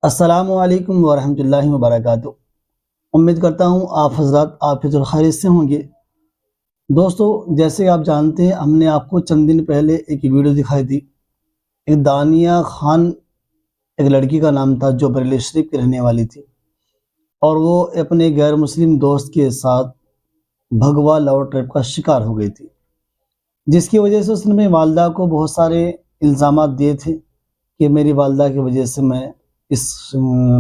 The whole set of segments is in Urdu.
السلام علیکم ورحمۃ اللہ وبرکاتہ۔ امید کرتا ہوں آپ حضرات آفیت الخیر سے ہوں گے۔ دوستو، جیسے آپ جانتے ہیں، ہم نے آپ کو چند دن پہلے ایک ویڈیو دکھائی تھی۔ ایک دانیہ خان ایک لڑکی کا نام تھا جو بریلی شریف کی رہنے والی تھی، اور وہ اپنے غیر مسلم دوست کے ساتھ بھگوا لو ٹریپ کا شکار ہو گئی تھی، جس کی وجہ سے اس نے اپنی والدہ کو بہت سارے الزامات دیے تھے کہ میری والدہ کی وجہ سے میں اس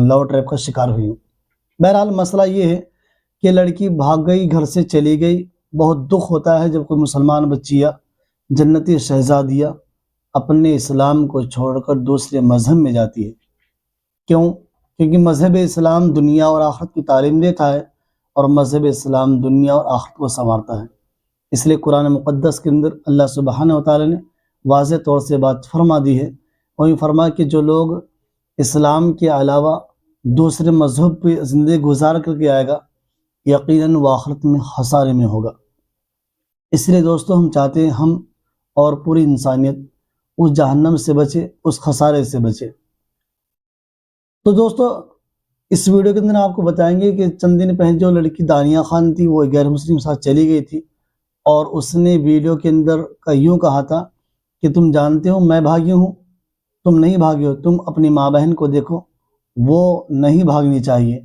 لو ٹریپ کا شکار ہوئی ہوں۔ بہرحال مسئلہ یہ ہے کہ لڑکی بھاگ گئی، گھر سے چلی گئی۔ بہت دکھ ہوتا ہے جب کوئی مسلمان بچی یا جنتی شہزادیہ اپنے اسلام کو چھوڑ کر دوسرے مذہب میں جاتی ہے۔ کیونکہ مذہب اسلام دنیا اور آخرت کی تعلیم دیتا ہے، اور مذہب اسلام دنیا اور آخرت کو سنوارتا ہے۔ اس لیے قرآن مقدس کے اندر اللہ سبحانہ وتعالی نے واضح طور سے بات فرما دی ہے، وہی فرما کہ جو لوگ اسلام کے علاوہ دوسرے مذہب پہ زندگی گزار کر کے آئے گا، یقیناً وہ آخرت میں خسارے میں ہوگا۔ اس لیے دوستو، ہم چاہتے ہیں ہم اور پوری انسانیت اس جہنم سے بچے، اس خسارے سے بچے۔ تو دوستو، اس ویڈیو کے اندر آپ کو بتائیں گے کہ چند دن پہلے جو لڑکی دانیہ خان تھی، وہ غیر مسلم ساتھ چلی گئی تھی، اور اس نے ویڈیو کے اندر یوں کہا تھا کہ تم جانتے ہو میں بھاگی ہوں، تم نہیں بھاگی ہو، تم اپنی ماں بہن کو دیکھو، وہ نہیں بھاگنی چاہیے۔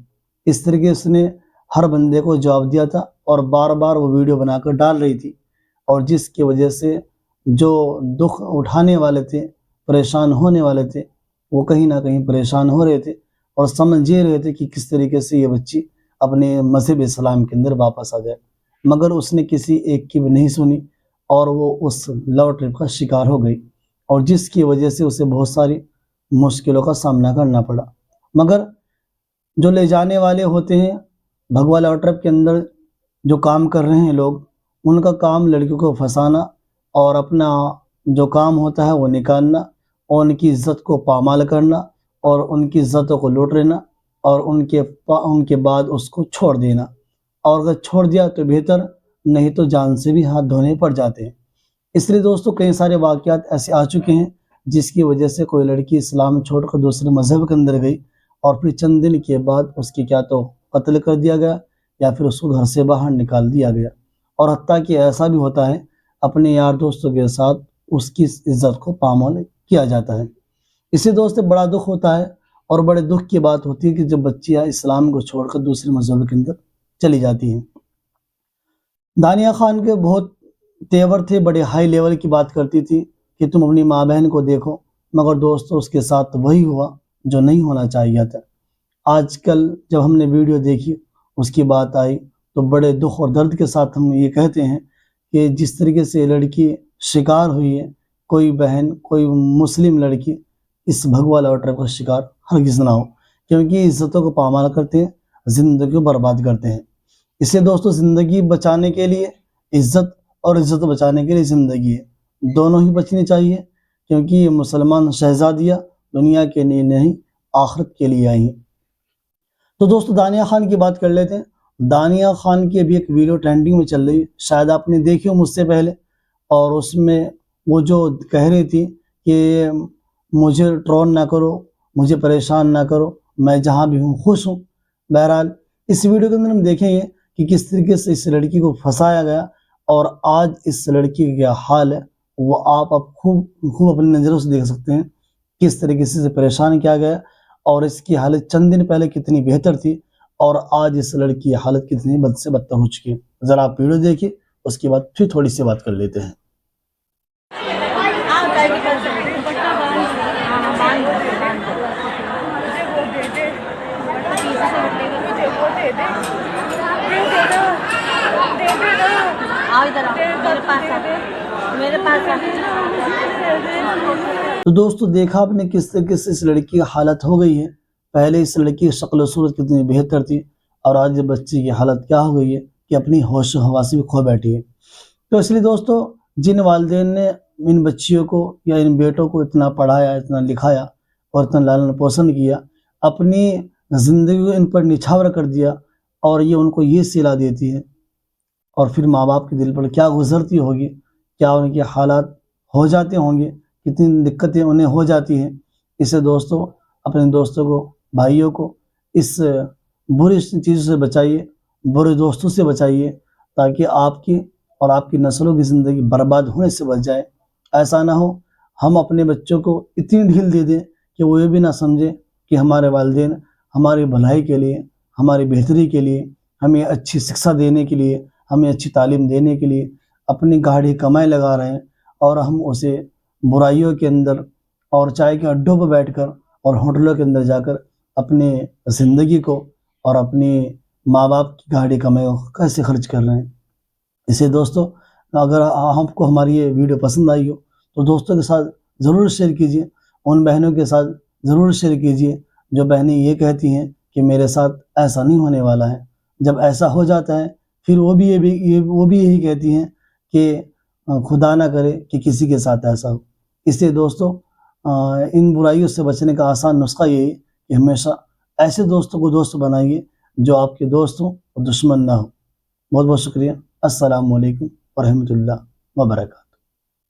اس طریقے اس نے ہر بندے کو جواب دیا تھا، اور بار بار وہ ویڈیو بنا کر ڈال رہی تھی، اور جس کی وجہ سے جو دکھ اٹھانے والے تھے، پریشان ہونے والے تھے، وہ کہیں نہ کہیں پریشان ہو رہے تھے، اور سمجھ یہ رہے تھے کہ کس طریقے سے یہ بچی اپنے مذہب اسلام کے اندر واپس آ جائے۔ مگر اس نے کسی ایک کی بھی نہیں سنی، اور وہ اس لو ٹرپ کا شکار ہو گئی، اور جس کی وجہ سے اسے بہت ساری مشکلوں کا سامنا کرنا پڑا۔ مگر جو لے جانے والے ہوتے ہیں بھگوا لو ٹرپ کے اندر، جو کام کر رہے ہیں لوگ، ان کا کام لڑکیوں کو پھنسانا اور اپنا جو کام ہوتا ہے وہ نکالنا، اور ان کی عزت کو پامال کرنا، اور ان کی عزتوں کو لوٹ لینا، اور ان کے بعد اس کو چھوڑ دینا، اور اگر چھوڑ دیا تو بہتر، نہیں تو جان سے بھی ہاتھ دھونے پڑ جاتے ہیں۔ اس لیے دوستو، کئی سارے واقعات ایسے آ چکے ہیں جس کی وجہ سے کوئی لڑکی اسلام چھوڑ کر دوسرے مذہب کے اندر گئی، اور پھر چند دن کے بعد اس کی کیا تو قتل کر دیا گیا، یا پھر اس کو گھر سے باہر نکال دیا گیا۔ اور حتیٰ کہ ایسا بھی ہوتا ہے اپنے یار دوستوں کے ساتھ اس کی عزت کو پامال کیا جاتا ہے۔ اسی دوست بڑا دکھ ہوتا ہے، اور بڑے دکھ کی بات ہوتی ہے کہ جب بچیاں اسلام کو چھوڑ کر دوسرے مذہب کے اندر چلی جاتی ہیں۔ دانیہ خان کے بہت تیور تھے، بڑے ہائی لیول کی بات کرتی تھی کہ تم اپنی ماں بہن کو دیکھو، مگر دوستو اس کے ساتھ وہی ہوا جو نہیں ہونا چاہیے تھا۔ آج کل جب ہم نے ویڈیو دیکھی، اس کی بات آئی، تو بڑے دکھ اور درد کے ساتھ ہم یہ کہتے ہیں کہ جس طریقے سے لڑکی شکار ہوئی ہے، کوئی بہن، کوئی مسلم لڑکی اس بھگوا لو ٹرپ کا شکار ہرگز نہ ہو، کیونکہ عزتوں کو پامال کرتے ہیں، زندگی کو برباد کرتے ہیں۔ اس لیے دوستو، زندگی بچانے کے لیے عزت، اور عزت بچانے کے لیے زندگی ہے، دونوں ہی بچنی چاہیے، کیونکہ یہ مسلمان شہزادیاں دنیا کے لیے نہیں، آخرت کے لیے آئی ہیں۔ تو دوستو، دانیہ خان کی بات کر لیتے ہیں۔ دانیہ خان کی ابھی ایک ویڈیو ٹرینڈنگ میں چل رہی ہے، شاید آپ نے دیکھی ہو مجھ سے پہلے، اور اس میں وہ جو کہہ رہی تھی کہ مجھے ٹرول نہ کرو، مجھے پریشان نہ کرو، میں جہاں بھی ہوں خوش ہوں۔ بہرحال اس ویڈیو کے اندر ہم دیکھیں گے کہ کس طریقے سے اس لڑکی کو پھنسایا گیا، اور آج اس لڑکی کا کیا حال ہے وہ آپ خوب اپنی نظروں سے دیکھ سکتے ہیں، کس طریقے سے پریشان کیا گیا، اور اس کی حالت چند دن پہلے کتنی بہتر تھی، اور آج اس لڑکی کی حالت کتنی بد سے بدتر ہو چکی ہے۔ ذرا آپ ویڈیو دیکھیے، اس کے بعد پھر تھوڑی سی بات کر لیتے ہیں۔ تو دوستو، دیکھا آپ نے کس طریقے سے اس لڑکی کی حالت ہو گئی ہے۔ پہلے اس لڑکی کی شکل و صورت کتنی بہتر تھی، اور آج بچی کی حالت کیا ہو گئی ہے کہ اپنی ہوش و حواس بھی کھو بیٹھی ہے۔ تو اس لیے دوستو، جن والدین نے ان بچیوں کو یا ان بیٹوں کو اتنا پڑھایا، اتنا لکھایا، اور اتنا لالن پوشن کیا، اپنی زندگی کو ان پر نچھاور کر دیا، اور یہ ان کو یہ صلہ دیتی ہے، اور پھر ماں باپ کے دل پر کیا گزرتی ہوگی، کیا ان کے حالات ہو جاتے ہوں گے، کتنی دقتیں انہیں ہو جاتی ہیں۔ اسے دوستو، اپنے دوستوں کو بھائیوں کو اس بری چیزوں سے بچائیے، برے دوستوں سے بچائیے، تاکہ آپ کی اور آپ کی نسلوں کی زندگی برباد ہونے سے بچ جائے۔ ایسا نہ ہو ہم اپنے بچوں کو اتنی ڈھیل دے دیں کہ وہ یہ بھی نہ سمجھے کہ ہمارے والدین ہماری بھلائی کے لیے، ہماری بہتری کے لیے، ہمیں اچھی شکشا دینے کے لیے، ہمیں اچھی تعلیم دینے کے لیے اپنی گاڑی کمائی لگا رہے ہیں، اور ہم اسے برائیوں کے اندر اور چائے کے اڈوں پہ بیٹھ کر اور ہوٹلوں کے اندر جا کر اپنے زندگی کو اور اپنی ماں باپ کی گاڑی کمائی کو کیسے خرچ کر رہے ہیں۔ اسے دوستو، اگر آپ کو ہماری یہ ویڈیو پسند آئی ہو تو دوستوں کے ساتھ ضرور شیئر کیجیے، ان بہنوں کے ساتھ ضرور شیئر کیجیے جو بہنیں یہ کہتی ہیں کہ میرے ساتھ ایسا نہیں ہونے والا ہے۔ جب ایسا ہو جاتا ہے پھر وہ بھی یہی کہتی ہیں کہ خدا نہ کرے کہ کسی کے ساتھ ایسا ہو۔ اس لیے دوستو، ان برائیوں سے بچنے کا آسان نسخہ یہی کہ ہمیشہ ایسے دوستوں کو دوست بنائیے جو آپ کے دوست ہوں اور دشمن نہ ہو۔ بہت بہت شکریہ۔ السلام علیکم ورحمۃ اللہ وبرکاتہ۔